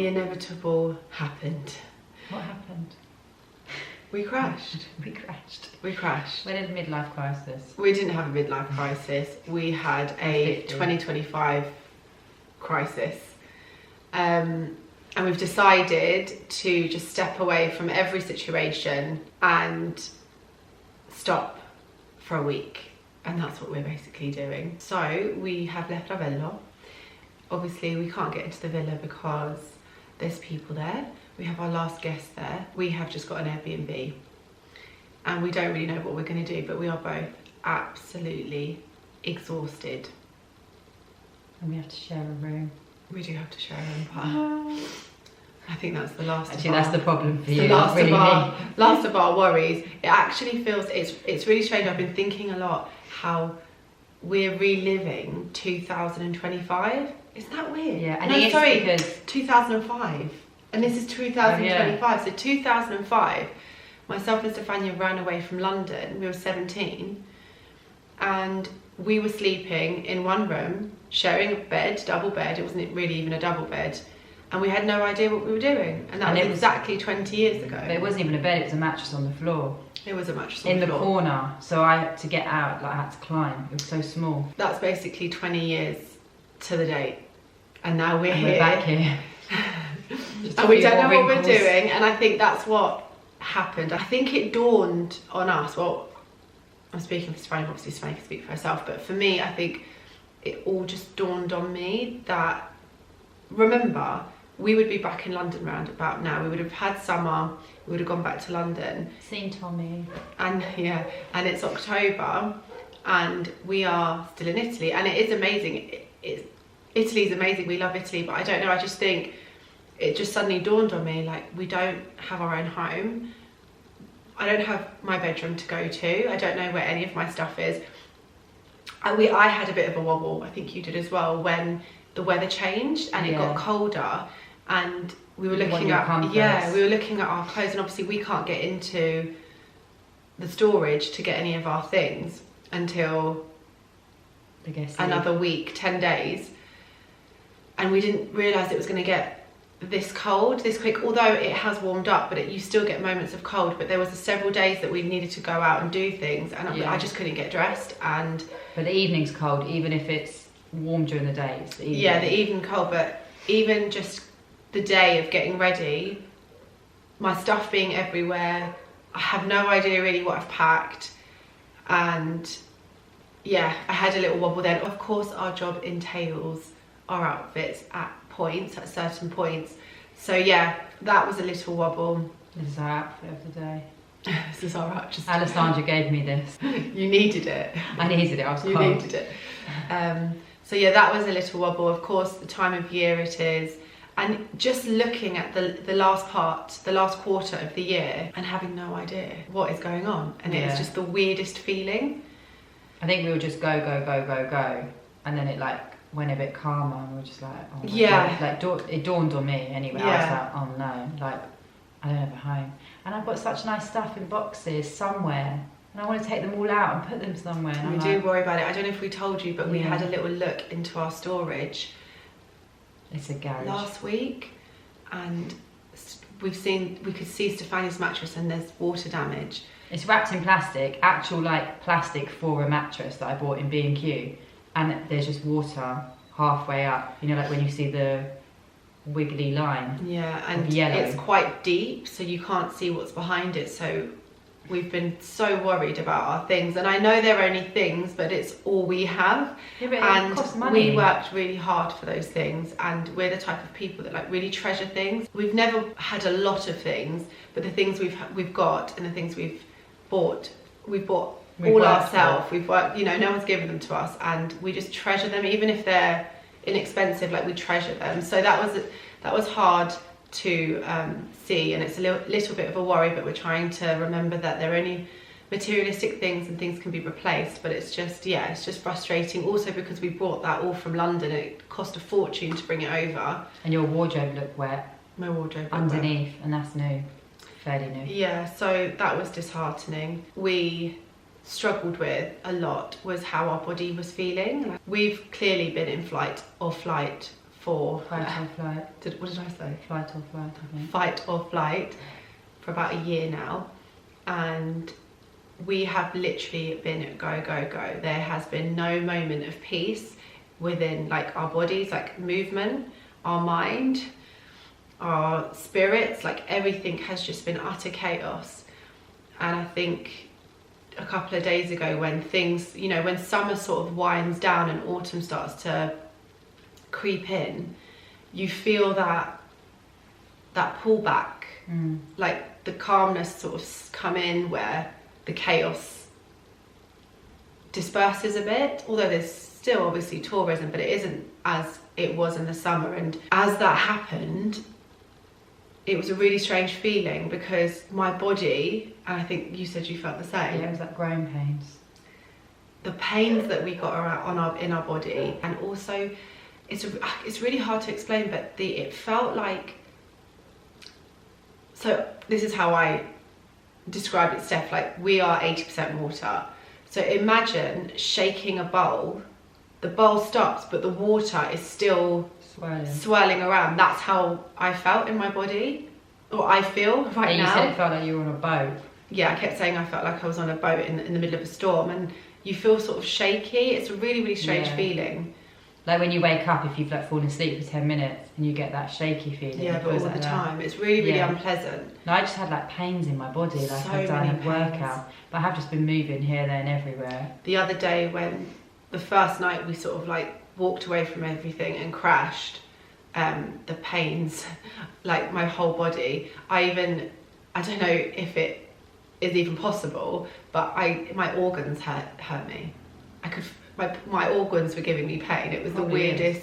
the inevitable happened. What happened? We crashed. We crashed. We crashed. We had a midlife crisis. We didn't have a midlife crisis. We had a 2025 crisis. And we've decided to just step away from every situation and stop for a week. And that's what we're basically doing. So we have left our villa. Obviously we can't get into the villa because there's people there. We have our last guest there. We have just got an Airbnb and we don't really know what we're going to do, but we are both absolutely exhausted. And we have to share a room. We do have to share a room. I think that's the last. Actually, that's the problem for you. The last, really last of our worries. It actually feels it's really strange. I've been thinking a lot how we're reliving 2025. Isn't that weird? Yeah, and no, sorry, because 2005. And this is 2025. Oh, yeah. So 2005, myself and Stefania ran away from London. We were 17 and we were sleeping in one room, sharing a bed, double bed. It wasn't really even a double bed. And we had no idea what we were doing. And that was exactly 20 years ago. But it wasn't even a bed, it was a mattress on the floor. It was a mattress on the floor. In the corner. So I had to get out, like I had to climb. It was so small. That's basically 20 years to the date. And now we're here. We're back here. And we don't know what we're doing, and I think that's what happened. I think it dawned on us, well, I'm speaking for Stefania, obviously Stefania can speak for herself, but for me, I think it all just dawned on me that, remember, we would be back in London round about now. We would have had summer, we would have gone back to London. Seen Tommy. And yeah, and it's October, and we are still in Italy, and it is amazing. Italy's amazing, we love Italy, but I don't know, I just think, it just suddenly dawned on me, like, we don't have our own home. I don't have my bedroom to go to. I don't know where any of my stuff is. I had a bit of a wobble, I think you did as well, when the weather changed and it got colder, and we were looking at, we were looking at our clothes, and obviously we can't get into the storage to get any of our things until another week, 10 days. And we didn't realise it was going to get this cold this quick, although it has warmed up, but you still get moments of cold. But there was several days that we needed to go out and do things, and I just couldn't get dressed. And but the evening's cold, even if it's warm during the day. It's the evening. Yeah, the evening cold, but even just the day of getting ready, my stuff being everywhere, I have no idea really what I've packed, and yeah, I had a little wobble then. Of course, our job entails our outfits at certain points. So yeah, that was a little wobble. This is our outfit of the day. This is our outfit. Alessandra gave me this. You needed it. I needed it, I was cold. You needed it. So yeah, that was a little wobble. Of course, the time of year it is. And just looking at the last quarter of the year and having no idea what is going on. And it's just the weirdest feeling. I think we were just go. And then it like went a bit calmer, and we were just like, oh my God. Like it dawned on me anyway. I was like, oh no, like I don't have a home, and I've got such nice stuff in boxes somewhere, and I want to take them all out and put them somewhere. And we do worry about it. I don't know if we told you, but we had a little look into our storage. It's a garage. Last week, and we could see Stefania's mattress, and there's water damage. It's wrapped in plastic, actual like plastic for a mattress that I bought in B&Q. And there's just water halfway up, you know, like when you see the wiggly line. Yeah, and it's quite deep, so you can't see what's behind it. So we've been so worried about our things, and I know they're only things, but it's all we have. Yeah, but it costs money. We worked really hard for those things, and we're the type of people that like really treasure things. We've never had a lot of things, but the things we've got and the things we've bought all ourselves. We've worked, you know, no one's given them to us, and we just treasure them, even if they're inexpensive. Like, we treasure them. So that was hard to see, and it's a little bit of a worry, but we're trying to remember that they're only materialistic things and things can be replaced. But it's just, yeah, it's just frustrating. Also because we brought that all from London, and it cost a fortune to bring it over. And your wardrobe looked wet. My wardrobe looked underneath wet. And that's new, fairly new. Yeah, so that was disheartening. We struggled with a lot was how our body was feeling. We've clearly been in flight or flight for fight or flight. What did I say? Fight or flight, I think. Fight or flight for about a year now, and we have literally been go, go, go. There has been no moment of peace within like our bodies, like movement, our mind, our spirits, like everything has just been utter chaos. And I think a couple of days ago, when things, you know, when summer sort of winds down and autumn starts to creep in, you feel that pullback, like the calmness sort of come in, where the chaos disperses a bit, although there's still obviously tourism, but it isn't as it was in the summer. And as that happened, it was a really strange feeling, because my body, and I think you said you felt the same. Yeah, it was like growing pains. The pains that we got in our body, and also it's really hard to explain, but it felt like, so this is how I describe it, Steph, like we are 80% water. So imagine shaking a bowl, the bowl stops, but the water is still swirling around. That's how I felt in my body, or I feel right now. You said it felt like you were on a boat. Yeah, I kept saying I felt like I was on a boat in the middle of a storm, and you feel sort of shaky. It's a really, really strange feeling. Like when you wake up, if you've like fallen asleep for 10 minutes and you get that shaky feeling. Yeah, but all the time. It's really, really unpleasant. No, I just had like pains in my body, like So I've done a many workout. But I have just been moving here, there and everywhere. The other day, when the first night we sort of like walked away from everything and crashed, the pains, like my whole body, I don't know if it is even possible, but my organs hurt me. My organs were giving me pain. It was probably the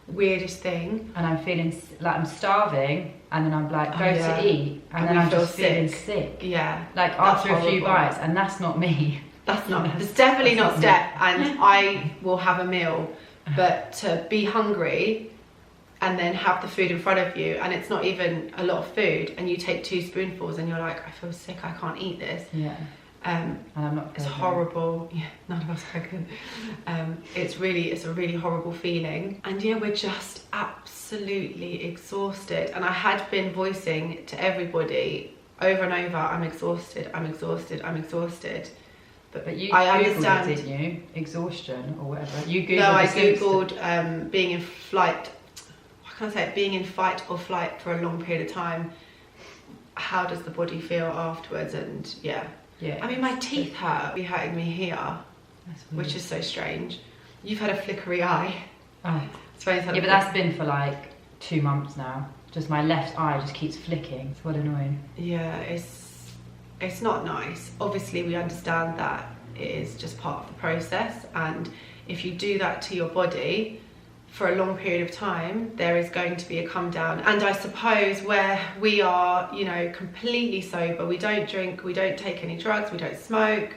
weirdest thing. And I'm feeling like I'm starving, and then I'm like to eat, and then I'm just feeling sick. Yeah, like after a few bites, and that's not me. That's not. It's definitely not Steph. And I will have a meal, but to be hungry and then have the food in front of you, and it's not even a lot of food, and you take 2 spoonfuls and you're like, I feel sick, I can't eat this. Yeah. And I'm not. It's horrible. Yeah, none of us are pregnant. It's a really horrible feeling. And yeah, we're just absolutely exhausted. And I had been voicing to everybody over and over, I'm exhausted, I'm exhausted, I'm exhausted. But you I Googled understand, it, didn't you? Exhaustion or whatever. You Googled. No, I Googled being in flight. What can I say? Being in fight or flight for a long period of time. How does the body feel afterwards? And yeah. Yeah. I mean, my teeth be hurting me here, which is so strange. You've had a flickery eye. Oh. Yeah, but that's been for like 2 months now. Just my left eye just keeps flicking. It's what annoying. Yeah, it's not nice. Obviously, we understand that it is just part of the process, and if you do that to your body for a long period of time, there is going to be a come down. And I suppose where we are, you know, completely sober, we don't drink, we don't take any drugs, we don't smoke,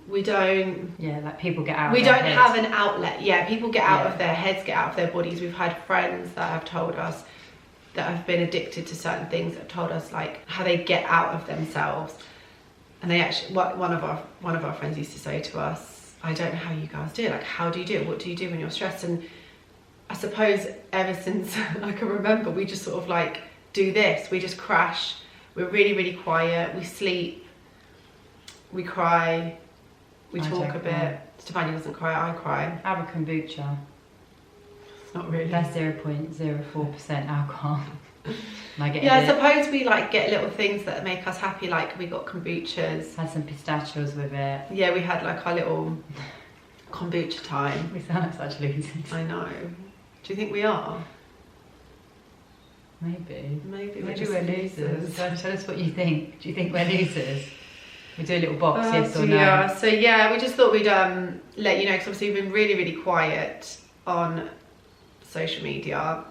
we don't... Yeah, like people get out we of their don't heads. have an outlet. Yeah, people get out of their heads, get out of their bodies. We've had friends that have told us that have been addicted to certain things, that have told us like how they get out of themselves. And they actually, one of our friends used to say to us, I don't know how you guys do it. Like, how do you do it? What do you do when you're stressed? And I suppose ever since I can remember, we just sort of like do this. We just crash. We're really, really quiet. We sleep. We cry. We talk a bit. Stefania doesn't cry. I cry. I have a kombucha. It's not really. That's 0.04% alcohol. I suppose we like get little things that make us happy. Like we got kombuchas. Had some pistachios with it. Yeah, we had like our little kombucha time. We sound like such losers. I know. Do you think we are? Maybe we're losers. Tell us what you think. Do you think we're losers? We do a little box, yes or no? Yeah. So yeah, we just thought we'd let you know, because obviously we've been really, really quiet on social media,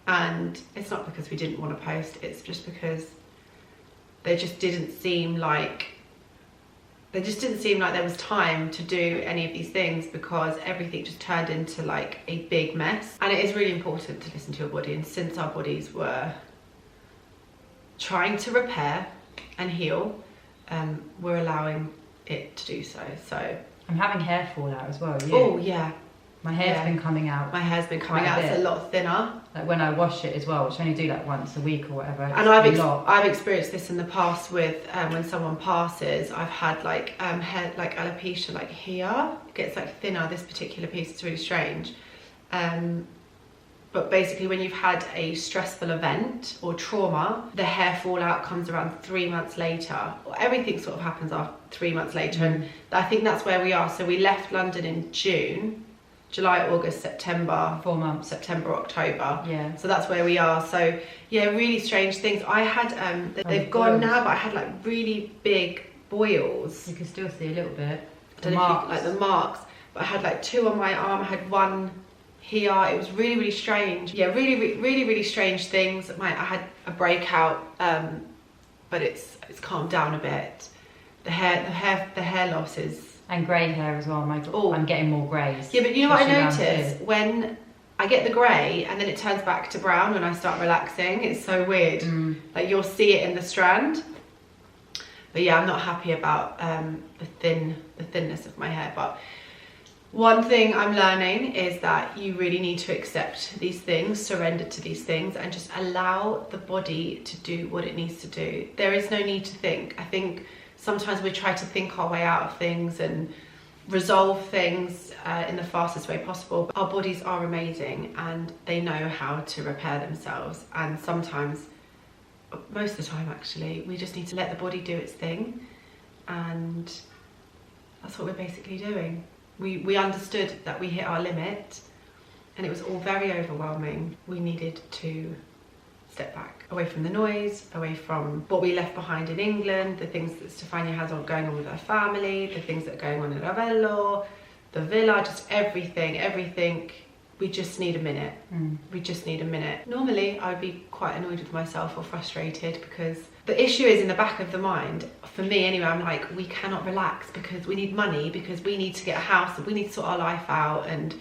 and it's not because we didn't want to post. It's just because there just didn't seem like there was time to do any of these things, because everything just turned into like a big mess. And it is really important to listen to your body, and since our bodies were trying to repair and heal, we're allowing it to do so. So I'm having hair fall out as well. Oh yeah, my hair's been coming out. My hair's been coming out. It's a lot thinner. Like when I wash it as well, which I only do like once a week or whatever. And I've experienced this in the past with when someone passes. I've had like hair, like alopecia, like here. It gets like thinner. This particular piece is really strange. But basically, when you've had a stressful event or trauma, the hair fallout comes around 3 months later. Or everything sort of happens after 3 months later, and I think that's where we are. So we left London in June. July, August, September, 4 months. September, October. Yeah. So that's where we are. So yeah, really strange things. I had, they've gone now, but I had like really big boils. You can still see a little bit. I don't know if you, like the marks, but I had like 2 on my arm. I had 1 here. It was really, really strange. Yeah, really strange things. I had a breakout, but it's calmed down a bit. The hair loss is. And grey hair as well. My God, I'm getting more greys. Yeah, but you know what I notice? When I get the grey and then it turns back to brown when I start relaxing, it's so weird. Like you'll see it in the strand. But yeah, I'm not happy about the thinness of my hair. But one thing I'm learning is that you really need to accept these things, surrender to these things, and just allow the body to do what it needs to do. There is no need to think. I think sometimes we try to think our way out of things and resolve things in the fastest way possible. But our bodies are amazing and they know how to repair themselves. And sometimes, most of the time actually, we just need to let the body do its thing. And that's what we're basically doing. We understood that we hit our limit and it was all very overwhelming. We needed to step back, away from the noise, away from what we left behind in England, the things that Stefania has going on with her family, the things that are going on in Ravello, the villa, just everything. We just need a minute. We just need a minute. Normally, I would be quite annoyed with myself or frustrated because the issue is in the back of the mind. For me anyway, I'm like, we cannot relax because we need money, because we need to get a house and we need to sort our life out, and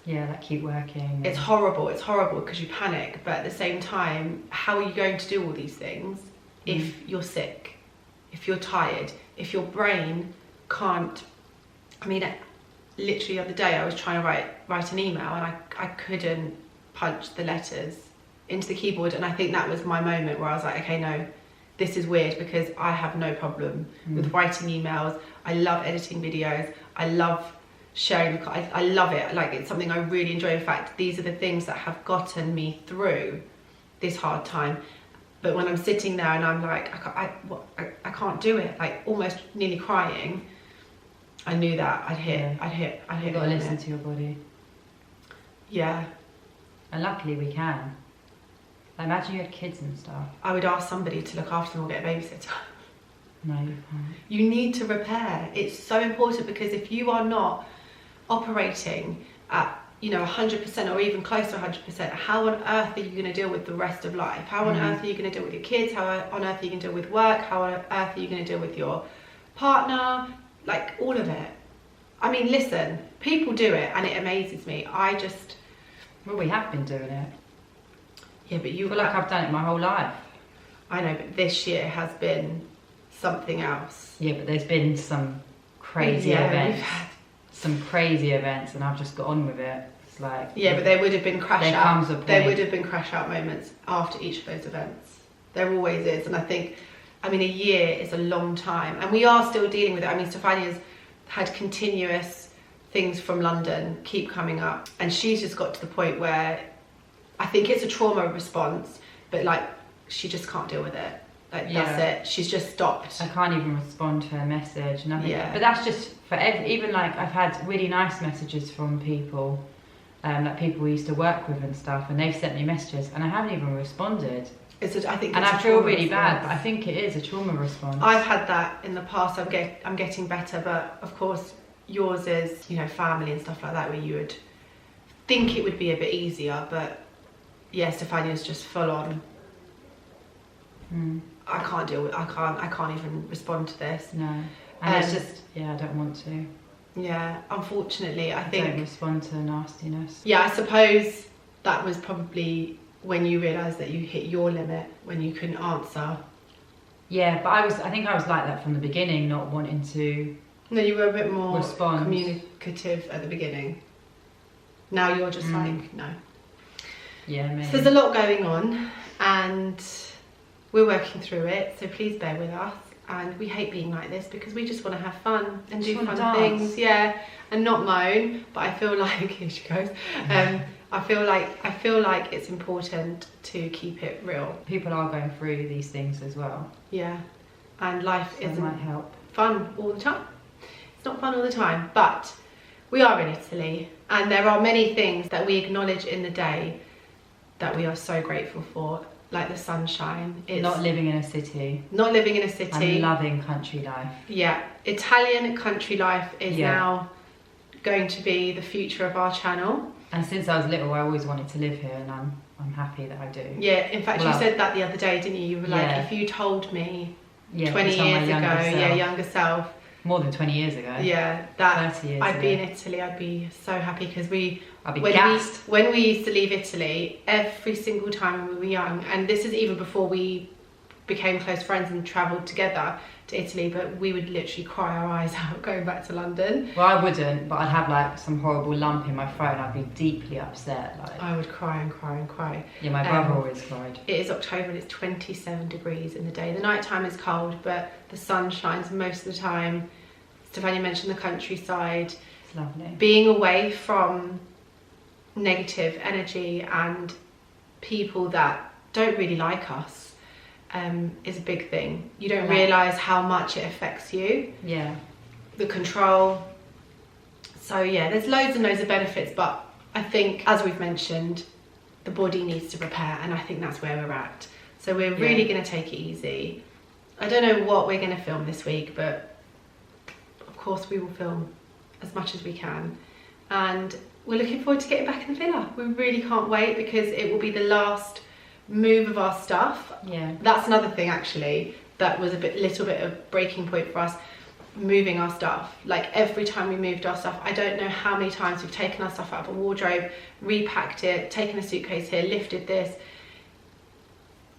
yeah, like keep working. It's horrible because you panic, but at the same time, how are you going to do all these things if you're sick, if you're tired, if your brain can't? I mean, literally the other day I was trying to write an email and I couldn't punch the letters into the keyboard, and I think that was my moment where I was like, okay, no, this is weird, because I have no problem with writing emails. I love editing videos. I love sharing. I love it. Like, it's something I really enjoy. In fact, these are the things that have gotten me through this hard time. But when I'm sitting there and I'm like, I can't do it, like almost nearly crying, I knew that I'd hit. You've got to listen to your body. Yeah. And luckily we can. Like, imagine you had kids and stuff. I would ask somebody to look after them or get a babysitter. No, you can't. You need to repair. It's so important, because if you are not operating at 100% or even close to 100%, how on earth are you going to deal with the rest of life? How on earth are you going to deal with your kids? How on earth are you going to deal with work? How on earth are you going to deal with your partner? Like, all of it. I mean, listen, people do it and it amazes me. Well, we have been doing it. Yeah, but you... I feel like I've done it my whole life. I know, but this year has been something else. Yeah, but there's been some crazy events. Some crazy events, and I've just got on with it. It's like... Yeah, but there would have been crash there out. Comes a point. There would have been crash out moments after each of those events. There always is. And I think, I mean, a year is a long time. And we are still dealing with it. I mean, Stefania's had continuous things from London keep coming up. And she's just got to the point where I think it's a trauma response, but like, she just can't deal with it. Like, that's it. She's just stopped. I can't even respond to her message, nothing. Yeah. But that's just for even like, I've had really nice messages from people, like people we used to work with and stuff, and they've sent me messages and I haven't even responded. I think, and I feel really bad, but I think it is a trauma response. I've had that in the past. I'm getting better, but of course yours is, family and stuff like that, where you would think it would be a bit easier, but yeah, Stefania's just full on. I can't deal with. I can't even respond to this. No, and it's just, I don't want to. Yeah, unfortunately, I don't respond to nastiness. Yeah, I suppose that was probably when you realised that you hit your limit, when you couldn't answer. Yeah, but I think I was like that from the beginning, not wanting to. No, you were a bit more respond. Communicative at the beginning. Now you're just like, no. Yeah, maybe. So there's a lot going on and we're working through it, so please bear with us. And we hate being like this because we just want to have fun and do fun things, yeah, and not moan. But I feel like, here she goes, I feel like it's important to keep it real. People are going through these things as well. Yeah, and life isn't might help. Fun all the time. It's not fun all the time, but we are in Italy and there are many things that we acknowledge in the day that we are so grateful for. Like the sunshine. It's not living in a city. Not living in a city. And loving country life. Yeah, Italian country life is now going to be the future of our channel. And since I was little, I always wanted to live here, and I'm happy that I do. Yeah, in fact, you said that the other day, didn't you? You were like, if you told me 20 years ago, younger self. More than 20 years ago. Yeah, that 30 years I'd be in Italy. I'd be so happy because I'd be gassed. When we used to leave Italy, every single time when we were young, and this is even before we became close friends and travelled together to Italy, but we would literally cry our eyes out going back to London. Well, I wouldn't, but I'd have like some horrible lump in my throat and I'd be deeply upset. Like I would cry and cry and cry. Yeah, my brother always cried. It is October and it's 27 degrees in the day. The night time is cold, but the sun shines most of the time. Stefania mentioned the countryside. It's lovely. Being away from negative energy and people that don't really like us is a big thing. You don't realise how much it affects you. Yeah. The control. So yeah, there's loads and loads of benefits, but I think, as we've mentioned, the body needs to repair, and I think that's where we're at. So we're really going to take it easy. I don't know what we're going to film this week, but of course we will film as much as we can. And we're looking forward to getting back in the villa. We really can't wait because it will be the last move of our stuff. Yeah. That's another thing actually that was little bit of breaking point for us, moving our stuff. Like every time we moved our stuff, I don't know how many times we've taken our stuff out of a wardrobe, repacked it, taken a suitcase here, lifted this.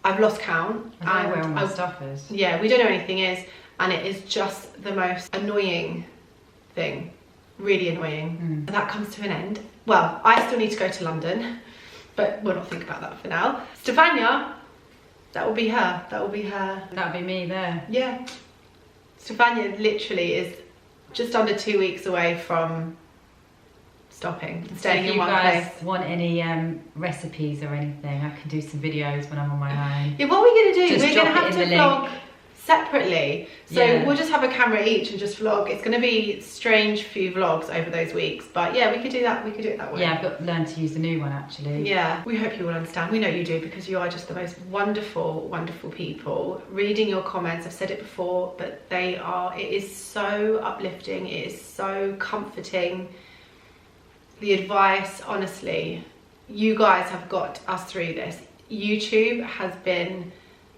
I've lost count. I don't know where all my stuff is. Yeah, we don't know where anything is, and it is just the most annoying thing. Really annoying. That comes to an end. Well, I still need to go to London, but we'll not think about that for now. Stefania, that will be her. That will be her. That would be me there. Yeah. Stefania literally is just under 2 weeks away from stopping and staying in one place. If you guys want any recipes or anything, I can do some videos when I'm on my own. Yeah, what are we going to do? Just we're going to have to vlog separately. So we'll just have a camera each and just vlog. It's going to be strange few vlogs over those weeks, but yeah, we could do that. We could do it that way. Yeah, I've got to learn to use the new one actually. Yeah, we hope you will understand. We know you do because you are just the most wonderful, wonderful people. Reading your comments, I've said it before, but it is so uplifting. It is so comforting. The advice, honestly, you guys have got us through this. YouTube has been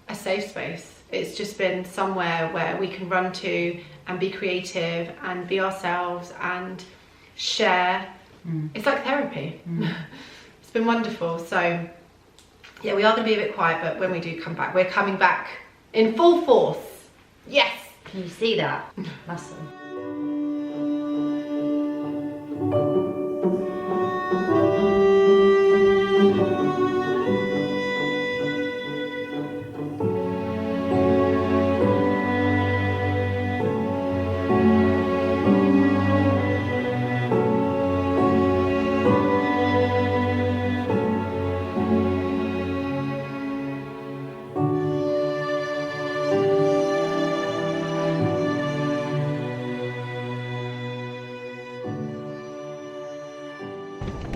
a safe space. It's just been somewhere where we can run to and be creative and be ourselves and share. It's like therapy. It's been wonderful. So yeah, we are going to be a bit quiet, but when we do come back, we're coming back in full force. Yes. Can you see that muscle?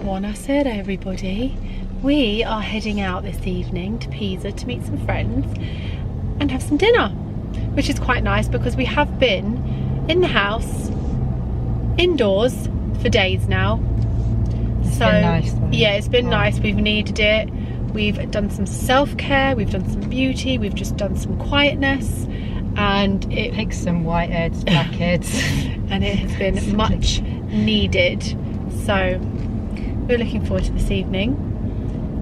Buonasera everybody. We are heading out this evening to Pisa to meet some friends and have some dinner, which is quite nice because we have been in the house indoors for days now. It's been nice though. Yeah, it's been nice. We've needed it. We've done some self-care, we've done some beauty, we've just done some quietness, and it picked some white heads, black heads, and it has been much needed. So we're looking forward to this evening.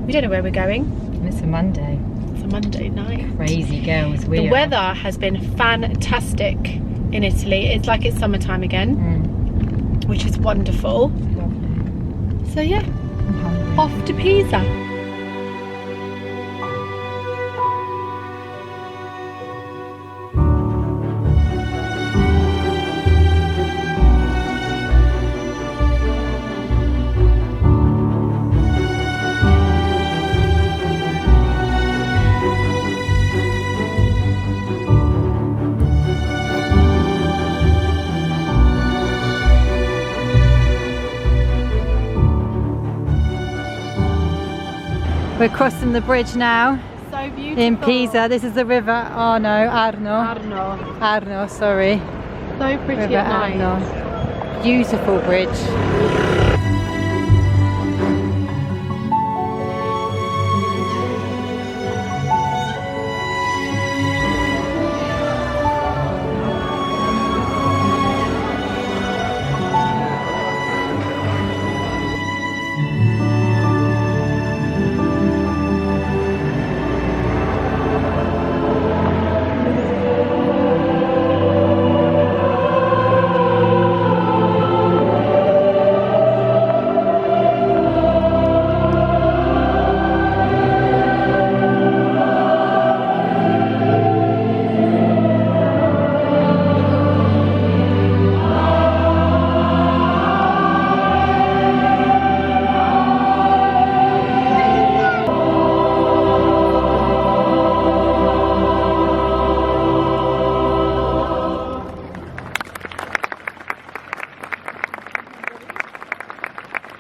We don't know where we're going. It's a Monday. It's a Monday night. Crazy girls, we The weather has been fantastic in Italy. It's like it's summertime again, which is wonderful. Lovely. So yeah, off to Pisa. We're crossing the bridge now. So beautiful. In Pisa. This is the river Arno, sorry. So pretty River at night. Arno. Beautiful bridge.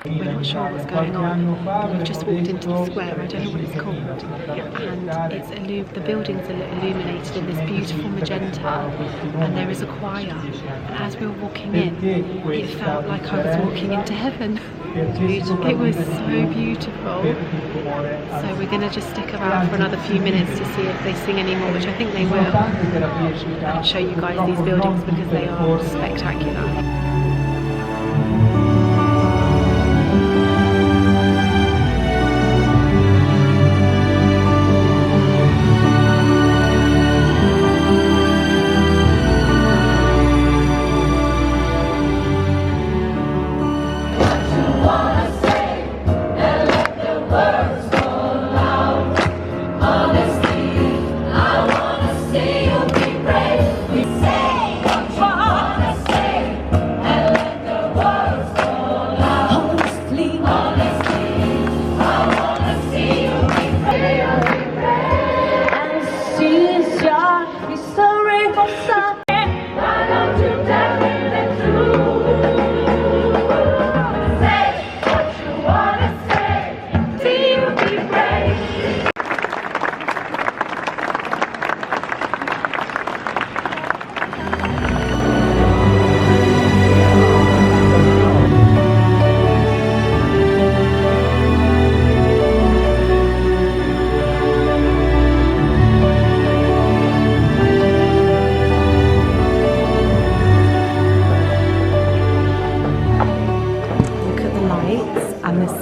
We're not sure what's going on, but we've just walked into the square, I don't know what it's called, and it's the buildings are illuminated in this beautiful magenta, and there is a choir, and as we were walking in, it felt like I was walking into heaven. It was so beautiful. So we're going to just stick around for another few minutes to see if they sing any more, which I think they will, and show you guys these buildings because they are spectacular.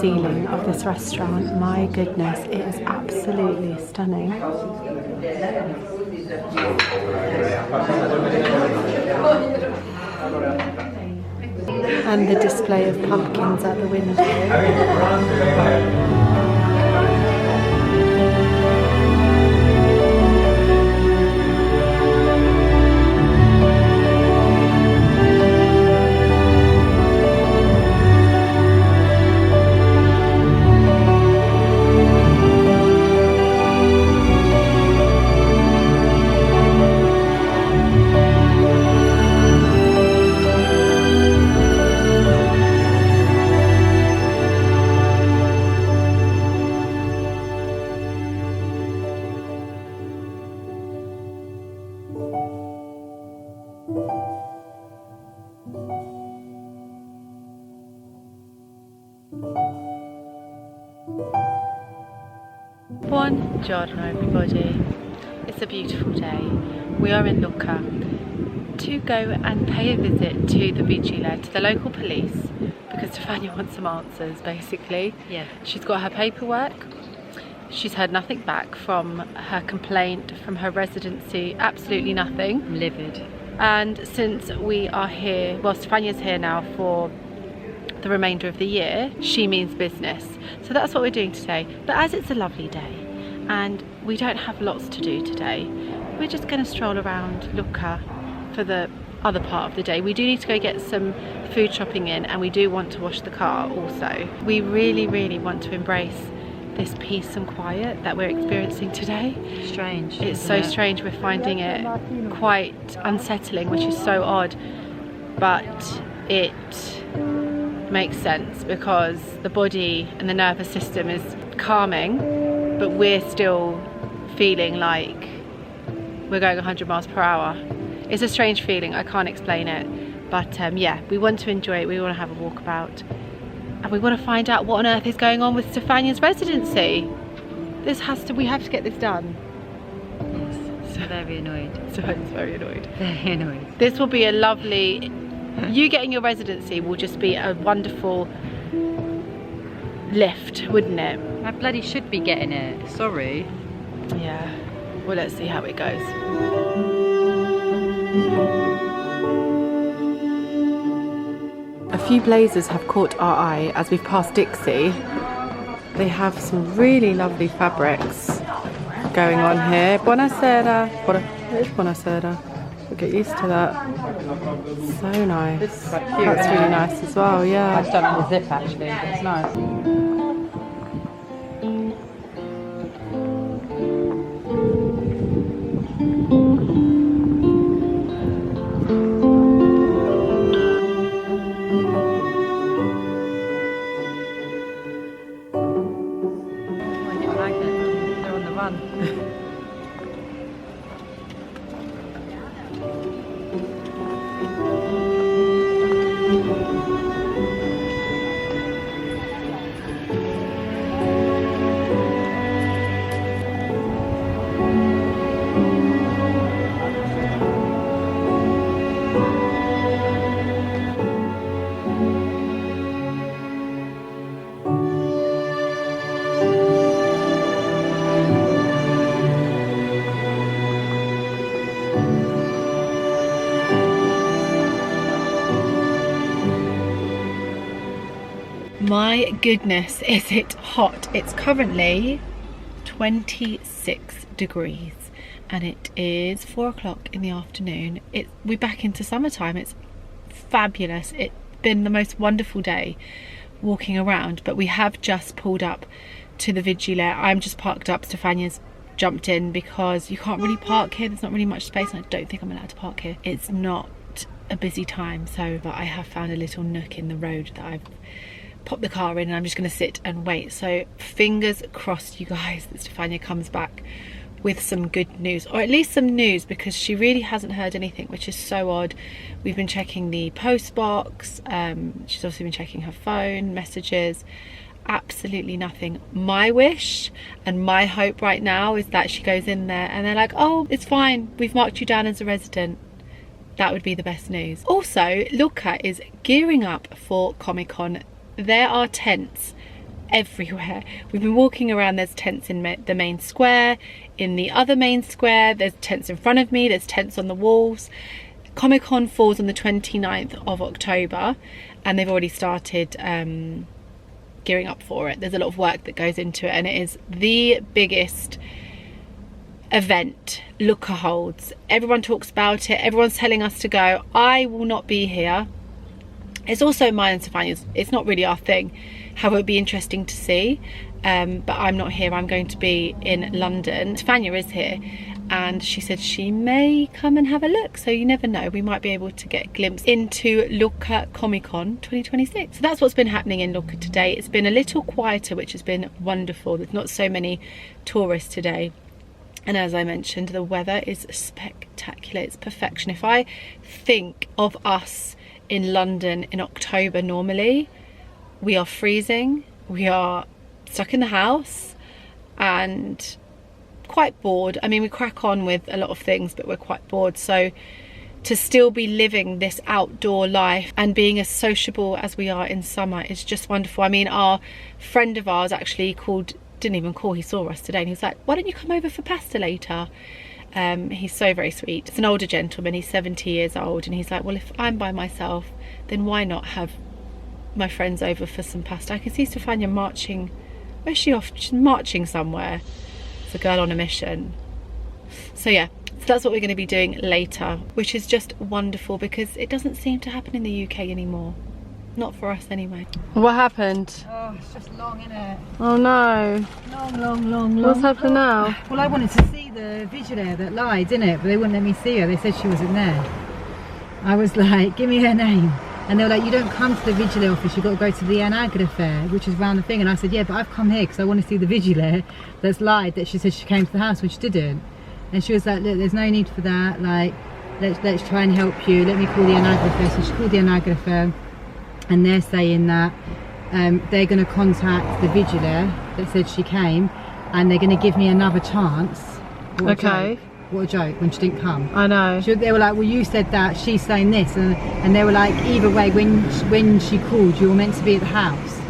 Ceiling of this restaurant, my goodness, it is absolutely stunning. And the display of pumpkins at the window. Buongiorno everybody, it's a beautiful day. We are in Lucca to go and pay a visit to the vigile, to the local police, because Stefania wants some answers basically. Yeah. She's got her paperwork, she's heard nothing back from her complaint, from her residency, absolutely nothing. I'm livid. And since we are here, well, Stefania's here now for the remainder of the year, she means business. So that's what we're doing today. But as it's a lovely day and we don't have lots to do today, we're just going to stroll around Lucca for the other part of the day. We do need to go get some food shopping in, and we do want to wash the car also. We really want to embrace this peace and quiet that we're experiencing today. Strange. It's so strange. We're finding it quite unsettling, which is so odd, but it makes sense because the body and the nervous system is calming but we're still feeling like we're going 100 miles per hour. It's a strange feeling, I can't explain it. But yeah, we want to enjoy it, we want to have a walkabout. And we want to find out what on earth is going on with Stefania's residency. We have to get this done. Yes, so very annoyed. So it's very annoyed. Very annoyed. This will be a lovely, you getting your residency will just be a wonderful lift, wouldn't it? I bloody should be getting it, sorry. Yeah, well, let's see how it goes. A few blazers have caught our eye as we've passed Dixie. They have some really lovely fabrics going on here. Buonasera. It is buonasera. We'll get used to that. So nice. This is quite cute. That's really nice as well, yeah. I've done it with zip actually, it's nice. They're on the run. My goodness, is it hot. It's currently 26 degrees and it is 4 o'clock in the afternoon. We're back into summertime. It's fabulous. It's been the most wonderful day walking around, but we have just pulled up to the Vigile. I'm just parked up. Stefania's jumped in because you can't really park here. There's not really much space and I don't think I'm allowed to park here. It's not a busy time, but I have found a little nook in the road that I've pop the car in and I'm just going to sit and wait. So fingers crossed, you guys, that Stefania comes back with some good news, or at least some news, because she really hasn't heard anything, which is so odd. We've been checking the post box, she's also been checking her phone messages, absolutely nothing. My wish and my hope right now is that she goes in there and they're like, oh, it's fine, we've marked you down as a resident. That would be the best news. Also, Lucca is gearing up for Comic-Con. There are tents everywhere. We've been walking around, there's tents in the main square, in the other main square, there's tents in front of me, there's tents on the walls. Comic-Con falls on the 29th of October and they've already started gearing up for it. There's a lot of work that goes into it and it is the biggest event Lucca holds. Everyone talks about it, everyone's telling us to go. I will not be here. It's also mine and Stefania's, it's not really our thing. However, it would be interesting to see, but I'm not here. I'm going to be in London. Stefania is here and she said she may come and have a look, so you never know, we might be able to get a glimpse into Lucca Comic-Con 2026. So that's what's been happening in Lucca today. It's been a little quieter, which has been wonderful. There's not so many tourists today. And as I mentioned, the weather is spectacular, it's perfection. If I think of us in London in October normally, we are freezing, we are stuck in the house and quite bored. I mean, we crack on with a lot of things, but we're quite bored. So to still be living this outdoor life and being as sociable as we are in summer is just wonderful. I mean, our friend of ours actually didn't even call, he saw us today and he was like, why don't you come over for pasta later? He's so very sweet. It's an older gentleman, he's 70 years old, and he's like, well, if I'm by myself, then why not have my friends over for some pasta? I can see Stefania marching. Where's she off? She's marching somewhere. It's a girl on a mission. So yeah, so that's what we're going to be doing later, which is just wonderful because it doesn't seem to happen in the UK anymore. Not for us anyway. What happened? Oh, it's just long, innit? Oh no. Long. What's happened now? Well, I wanted to see the Vigile that lied, innit? But they wouldn't let me see her. They said she wasn't there. I was like, give me her name. And they were like, you don't come to the Vigile office, you've got to go to the Anagra fair, which is round the thing. And I said, yeah, but I've come here because I want to see the Vigile that's lied, that she said she came to the house when she didn't. And she was like, look, there's no need for that, like, let's try and help you, let me call the Anagra fair. So she called the Anagra fair, and they're saying that they're going to contact the Vigile that said she came, and they're going to give me another chance. What a joke. What a joke, when she didn't come. I know. They were like, well, you said that, she's saying this, and they were like, either way, when she called, you were meant to be at the house.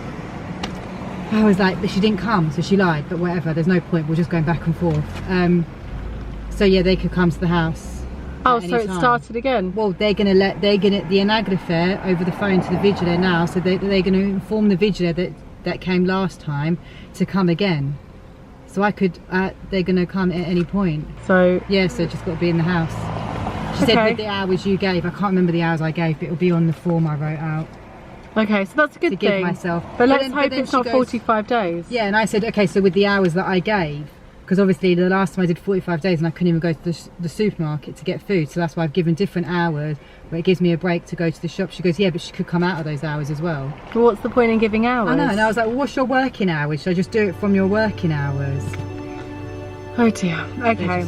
I was like, but she didn't come, so she lied, but whatever, there's no point, we're just going back and forth. So yeah, they could come to the house. Oh, so it started again? Well, they're gonna the Anagra fair over the phone to the Vigile now, so they're gonna inform the Vigile that came last time to come again. So I could, they're gonna come at any point. So yeah, so just got to be in the house. She said with the hours you gave, I can't remember the hours I gave, but it'll be on the form I wrote out. Okay, so that's a good to thing. Give myself. But let's hope it's not 45 days. Yeah, and I said, okay, so with the hours that I gave, because obviously the last time I did 45 days and I couldn't even go to the supermarket to get food, so that's why I've given different hours where it gives me a break to go to the shop. She goes, yeah, but she could come out of those hours as well. Well, what's the point in giving hours? I know, and I was like, well, what's your working hours? Should I just do it from your working hours? Oh dear, okay.